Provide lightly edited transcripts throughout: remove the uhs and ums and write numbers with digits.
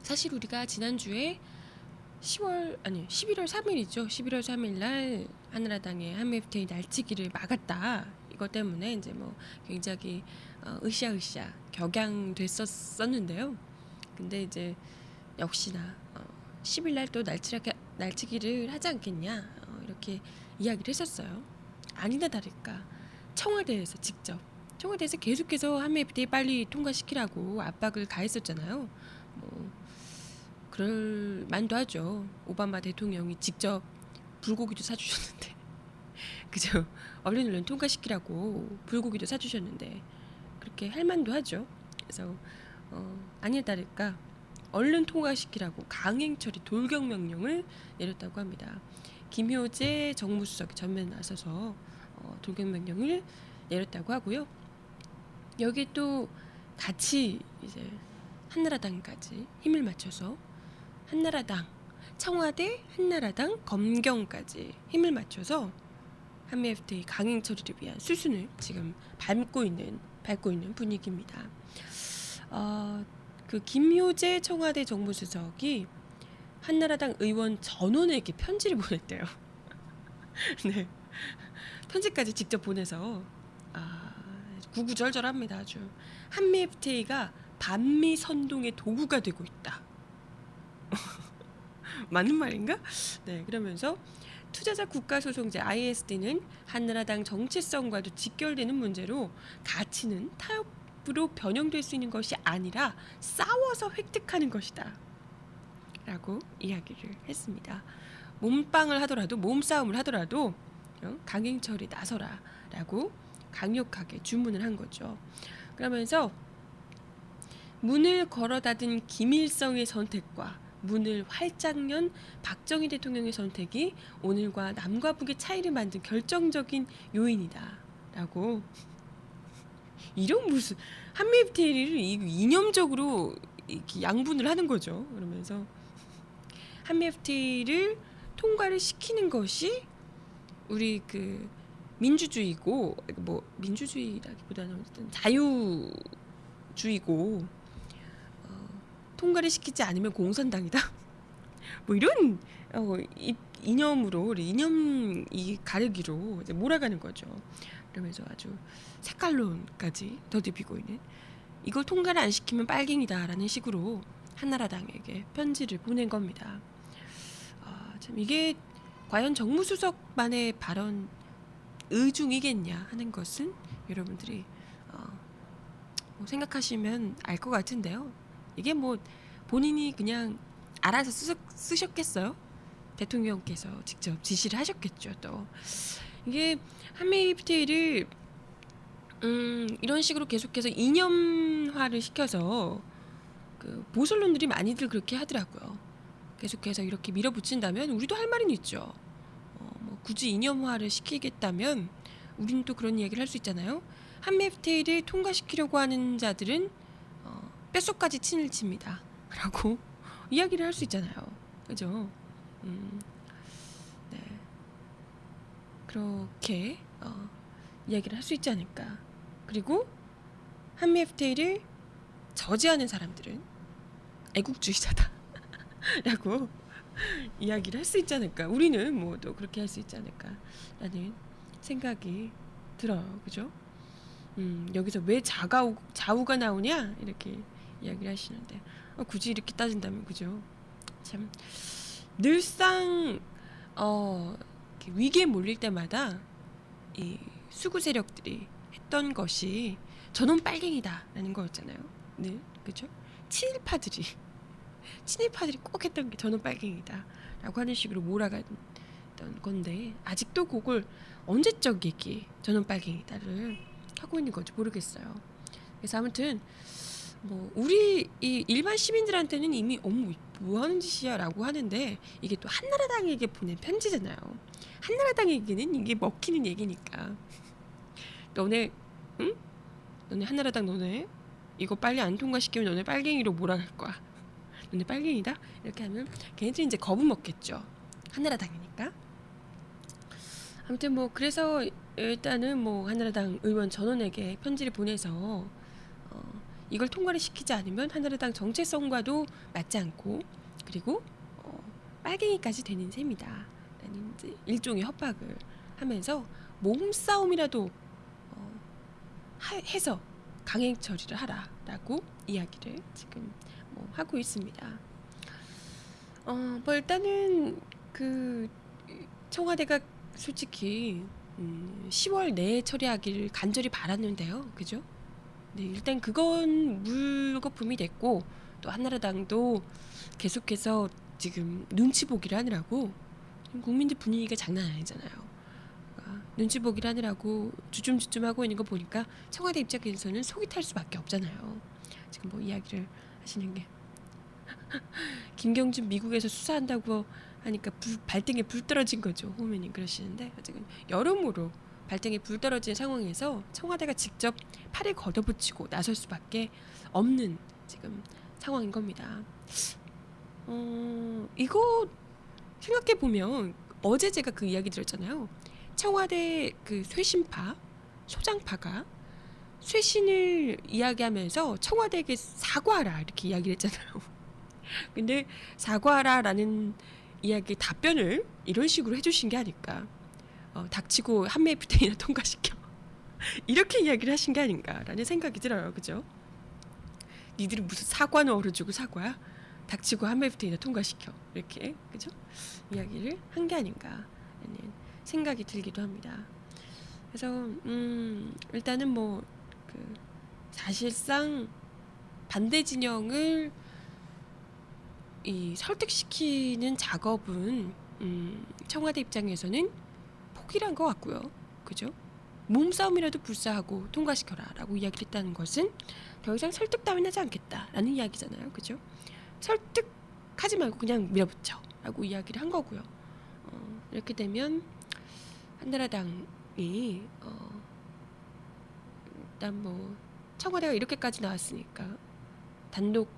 사실 우리가 지난주에 11월 3일이죠. 11월 3일 날 한나라당의 한미FTA 날치기를 막았다. 이것 때문에 이제 뭐 굉장히 으쌰으쌰 격양됐었는데요. 근데 이제 역시나 10일 날 또 날치기를 하지 않겠냐 이렇게 이야기를 했었어요. 아니나 다를까 청와대에서 계속해서 한미FTA 빨리 통과시키라고 압박을 가했었잖아요. 뭐 그럴 만도 하죠. 오바마 대통령이 직접 불고기도 사주셨는데 그죠? 얼른 통과시키라고 불고기도 사주셨는데 그렇게 할 만도 하죠. 그래서 아니나 다를까 얼른 통과시키라고 강행 처리 돌격 명령을 내렸다고 합니다. 김효재 정무수석이 전면에 나서서 돌격 명령을 내렸다고 하고요. 여기 또 같이 이제 한나라당까지 힘을 맞춰서 청와대, 한나라당, 검경까지 힘을 맞춰서 한미 FTA 강행 처리를 위한 수순을 지금 밟고 있는 분위기입니다. 그 김효재 청와대 정무수석이 한나라당 의원 전원에게 편지를 보냈대요. 네, 편지까지 직접 보내서 구구절절합니다. 아주 한미 FTA가 반미 선동의 도구가 되고 있다. 맞는 말인가? 네, 그러면서 투자자 국가소송제 ISD는 한나라당 정체성과도 직결되는 문제로 가치는 타협으로 변형될 수 있는 것이 아니라 싸워서 획득하는 것이다. 라고 이야기를 했습니다. 몸빵을 하더라도 몸싸움을 하더라도 강행처리 나서라 라고 강력하게 주문을 한 거죠. 그러면서 문을 걸어 닫은 김일성의 선택과 문을 활짝 연 박정희 대통령의 선택이 오늘과 남과 북의 차이를 만든 결정적인 요인이다 라고 이런 무슨 한미 FTA를 이념적으로 이렇게 양분을 하는 거죠. 그러면서 한미 FTA를 통과를 시키는 것이 우리 그 민주주의고 뭐 민주주의라기보다는 어쨌든 자유주의고 통과를 시키지 않으면 공산당이다. 뭐 이런 이념으로 이념 이 가르기로 이제 몰아가는 거죠. 그러면서 아주 색깔론까지 더듬이고 있는 이걸 통과를 안 시키면 빨갱이다라는 식으로 한나라당에게 편지를 보낸 겁니다. 참 이게 과연 정무수석만의 발언 의중이겠냐 하는 것은 여러분들이 뭐 생각하시면 알 것 같은데요. 이게 뭐 본인이 그냥 알아서 쓰셨겠어요? 대통령께서 직접 지시를 하셨겠죠. 또 이게 한미 FTA를 이런 식으로 계속해서 이념화를 시켜서 그 보수론들이 많이들 그렇게 하더라고요. 계속해서 이렇게 밀어붙인다면 우리도 할 말은 있죠. 뭐 굳이 이념화를 시키겠다면 우리는 또 그런 이야기를 할 수 있잖아요. 한미 FTA를 통과시키려고 하는 자들은 뼛속까지 친을 칩니다. 라고 이야기를 할 수 있잖아요. 그죠? 네. 그렇게 이야기를 할 수 있지 않을까. 그리고 한미 FTA를 저지하는 사람들은 애국주의자다. 라고 이야기를 할 수 있지 않을까. 우리는 뭐 또 그렇게 할 수 있지 않을까. 라는 생각이 들어요. 그죠? 여기서 왜 좌우가 나오냐? 이렇게 이야기를 하시는데 굳이 이렇게 따진다면 그죠? 참 늘상 위기에 몰릴 때마다 이 수구 세력들이 했던 것이 저놈 빨갱이다라는 거였잖아요. 네, 그죠? 친일파들이 꼭 했던 게 저놈 빨갱이다라고 하는 식으로 몰아갔던 건데 아직도 그걸 언제적 얘기 저놈 빨갱이다를 하고 있는 건지 모르겠어요. 그래서 아무튼 뭐 우리 이 일반 시민들한테는 이미 뭐 하는 짓이야라고 하는데 이게 또 한나라당에게 보낸 편지잖아요. 한나라당에게는 이게 먹히는 얘기니까. 너네 한나라당 너네 이거 빨리 안 통과시키면 너네 빨갱이로 몰아갈 거야. 너네 빨갱이다? 이렇게 하면 걔네들이 이제 겁은 먹겠죠. 한나라당이니까. 아무튼 뭐 그래서 일단은 뭐 한나라당 의원 전원에게 편지를 보내서 이걸 통과를 시키지 않으면 한나라당 정체성과도 맞지 않고 그리고 빨갱이까지 되는 셈이다 라는 이제 일종의 협박을 하면서 몸싸움이라도 해서 강행 처리를 하라라고 이야기를 지금 하고 있습니다. 뭐 일단은 그 청와대가 솔직히 10월 내에 처리하기를 간절히 바랐는데요, 그죠? 네, 일단 그건 물거품이 됐고 또 한나라당도 계속해서 지금 눈치 보기를 하느라고 국민들 분위기가 장난 아니잖아요. 눈치 보기를 하느라고 주춤주춤하고 있는 거 보니까 청와대 입장에서는 속이 탈 수밖에 없잖아요. 지금 뭐 이야기를 하시는 게 김경준 미국에서 수사한다고 하니까 발등에 불 떨어진 거죠. 후면님 그러시는데 지금 여러모로 발등에 불 떨어진 상황에서 청와대가 직접 팔을 걷어붙이고 나설 수밖에 없는 지금 상황인 겁니다. 이거 생각해 보면 어제 제가 그 이야기 드렸잖아요. 청와대 그 쇄신파 소장파가 쇄신을 이야기하면서 청와대에게 사과하라 이렇게 이야기를 했잖아요. 근데 사과하라라는 이야기 답변을 이런 식으로 해주신 게 아닐까. 닥치고 한미 FTA나 통과시켜 이렇게 이야기를 하신 게 아닌가라는 생각이 들어요. 그죠? 니들이 무슨 사과는 얼어주고 사과야? 닥치고 한미 FTA나 통과시켜 이렇게 그죠? 이야기를 한 게 아닌가라는 생각이 들기도 합니다. 그래서 일단은 뭐 그 사실상 반대 진영을 이 설득시키는 작업은 청와대 입장에서는 포기를 한 것 같고요. 그죠? 몸싸움이라도 불사하고 통과시켜라라고 이야기를 했다는 것은 더 이상 설득 따윈 하지 않겠다라는 이야기잖아요. 그죠? 설득하지 말고 그냥 밀어붙여라고 이야기를 한 거고요. 이렇게 되면 한나라당이 일단 뭐 청와대가 이렇게까지 나왔으니까 단독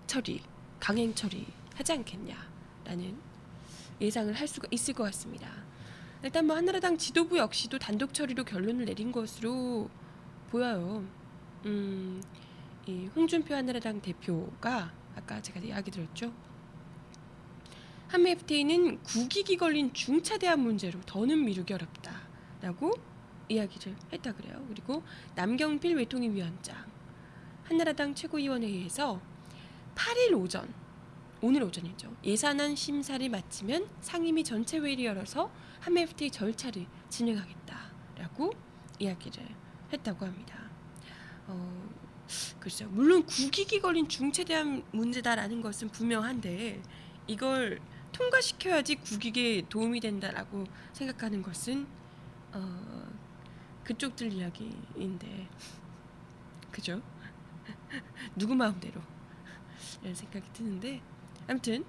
처리, 강행 처리 하지 않겠냐라는 예상을 할 수가 있을 것 같습니다. 일단 뭐 한나라당 지도부 역시도 단독 처리로 결론을 내린 것으로 보여요. 이 홍준표 한나라당 대표가 아까 제가 이야기 드렸죠. 한미 FTA는 국익이 걸린 중차대한 문제로 더는 미루기 어렵다라고 이야기를 했다 그래요. 그리고 남경필 외통위원장 한나라당 최고위원회의에서 8일 오전 오늘 오전이죠. 예산안 심사를 마치면 상임위 전체 회의를 열어서 한미 FTA 절차를 진행하겠다라고 이야기를 했다고 합니다. 글쎄요. 물론 국익이 걸린 중차대한 문제다라는 것은 분명한데 이걸 통과시켜야지 국익에 도움이 된다라고 생각하는 것은 그쪽들 이야기인데 그죠? 누구 마음대로 이런 생각이 드는데 아무튼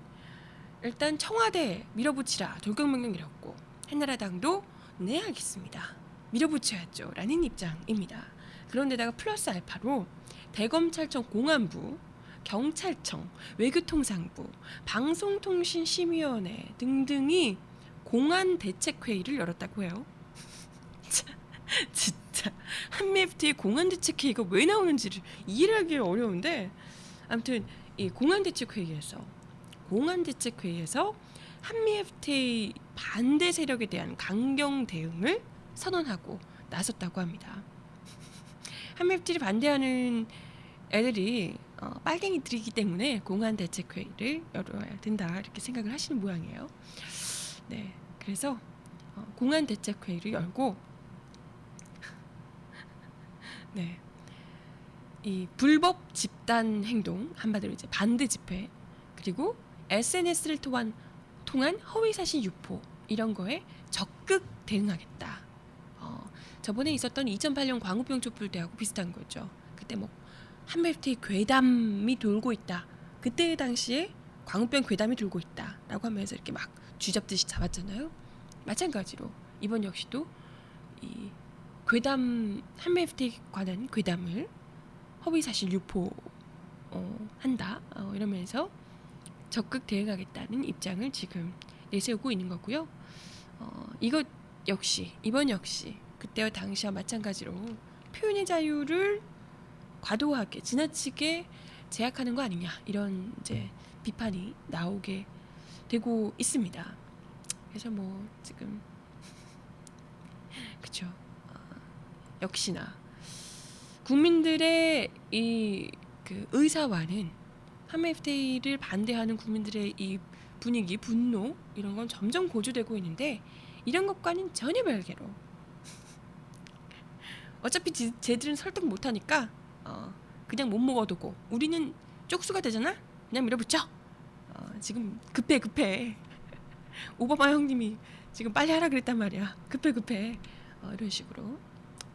일단 청와대 밀어붙이라 돌격명령 이랬고 한나라당도 네 알겠습니다 밀어붙여야죠 라는 입장입니다. 그런데다가 플러스 알파로 대검찰청 공안부 경찰청 외교통상부 방송통신심의위원회 등등이 공안대책회의를 열었다고 해요. 진짜 한미 FTA 공안대책회의가 왜 나오는지를 이해를 하기 어려운데 아무튼 이 공안대책회의에서 한미 FTA 반대 세력에 대한 강경 대응을 선언하고 나섰다고 합니다. 한미 FTA를 반대하는 애들이 빨갱이들이기 때문에 공안대책회의를 열어야 된다 이렇게 생각을 하시는 모양이에요. 네, 그래서 공안대책회의를 열고 네, 이 불법 집단 행동 한마디로 이제 반대 집회 그리고 SNS를 통한 허위 사실 유포 이런 거에 적극 대응하겠다. 저번에 있었던 2008년 광우병 촛불 때하고 비슷한 거죠. 그때 뭐 한미 FTA 괴담이 돌고 있다. 그때 당시에 광우병 괴담이 돌고 있다라고 하면서 이렇게 막 쥐잡듯이 잡았잖아요. 마찬가지로 이번 역시도 이 괴담 한미 FTA 관한 괴담을 허위 사실 유포 한다 이러면서 적극 대응하겠다는 입장을 지금 내세우고 있는 거고요. 이것 역시 이번 역시 그때와 당시와 마찬가지로 표현의 자유를 과도하게 지나치게 제약하는 거 아니냐 이런 이제 비판이 나오게 되고 있습니다. 그래서 뭐 지금 그쵸. 역시나 국민들의 이 그 의사와는 한미 FTA를 반대하는 국민들의 이 분위기, 분노 이런 건 점점 고조되고 있는데 이런 것과는 전혀 별개로 어차피 쟤들은 설득 못하니까 그냥 못 먹어두고 우리는 쪽수가 되잖아? 그냥 밀어붙여. 지금 급해. 오바마 형님이 지금 빨리 하라 그랬단 말이야. 급해. 이런 식으로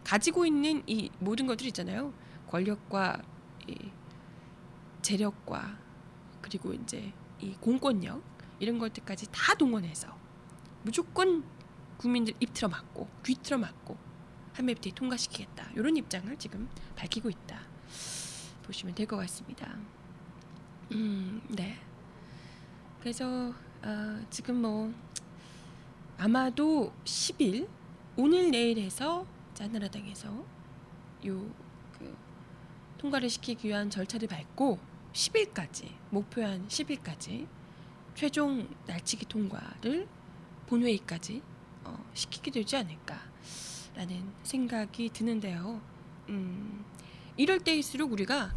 가지고 있는 이 모든 것들 있잖아요. 권력과 이 재력과 그리고 이제 이 공권력 이런 것들까지 다 동원해서 무조건 국민들 입 틀어막고 귀 틀어막고 한미 FTA 통과시키겠다 이런 입장을 지금 밝히고 있다 보시면 될 것 같습니다. 네. 그래서 지금 뭐 아마도 10일 오늘 내일 해서 한나라당에서 요 그 통과를 시키기 위한 절차를 밟고 10일까지 목표한 10일까지 최종 날치기 통과를 본회의까지 시키게 되지 않을까라는 생각이 드는데요. 이럴 때일수록 우리가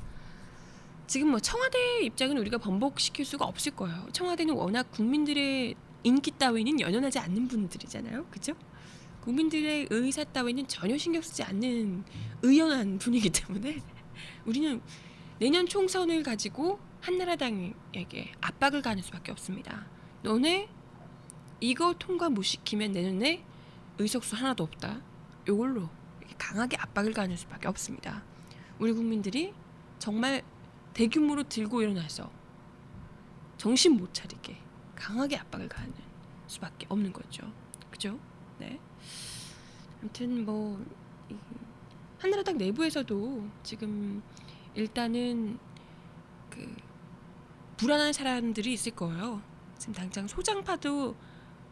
지금 뭐 청와대 입장은 우리가 번복시킬 수가 없을 거예요. 청와대는 워낙 국민들의 인기 따위는 연연하지 않는 분들이잖아요. 그죠? 국민들의 의사 따위는 전혀 신경 쓰지 않는 의연한 분이기 때문에 우리는 내년 총선을 가지고 한나라당에게 압박을 가할 수밖에 없습니다. 너네 이거 통과 못 시키면 내년에 의석수 하나도 없다. 이걸로 강하게 압박을 가할 수밖에 없습니다. 우리 국민들이 정말 대규모로 들고 일어나서 정신 못 차리게 강하게 압박을 가하는 수밖에 없는 거죠. 그죠? 네. 아무튼 뭐 한나라당 내부에서도 지금 일단은 그 불안한 사람들이 있을 거예요. 지금 당장 소장파도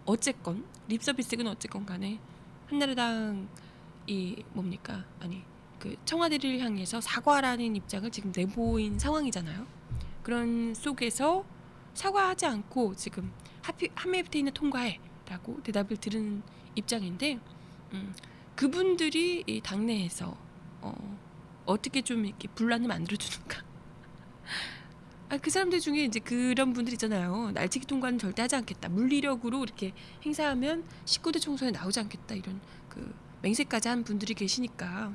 어쨌건 립서비스건 어쨌건 간에 한나라당이 뭡니까? 아니 그 청와대를 향해서 사과라는 입장을 지금 내보인 상황이잖아요. 그런 속에서 사과하지 않고 지금 한미 FTA는 통과해라고 대답을 들은 입장인데 그분들이 이 당내에서 어떻게 좀 이렇게 분란을 만들어주는가? 그 사람들 중에 이제 그런 분들 있잖아요. 날치기 통과는 절대 하지 않겠다. 물리력으로 이렇게 행사하면 19대 총선에 나오지 않겠다. 이런 그 맹세까지 한 분들이 계시니까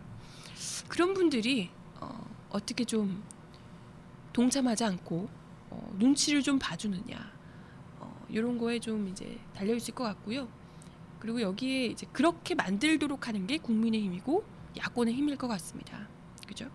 그런 분들이 어떻게 좀 동참하지 않고 눈치를 좀 봐주느냐 이런 거에 좀 이제 달려 있을 것 같고요. 그리고 여기에 이제 그렇게 만들도록 하는 게 국민의힘이고 야권의 힘일 것 같습니다. 그죠?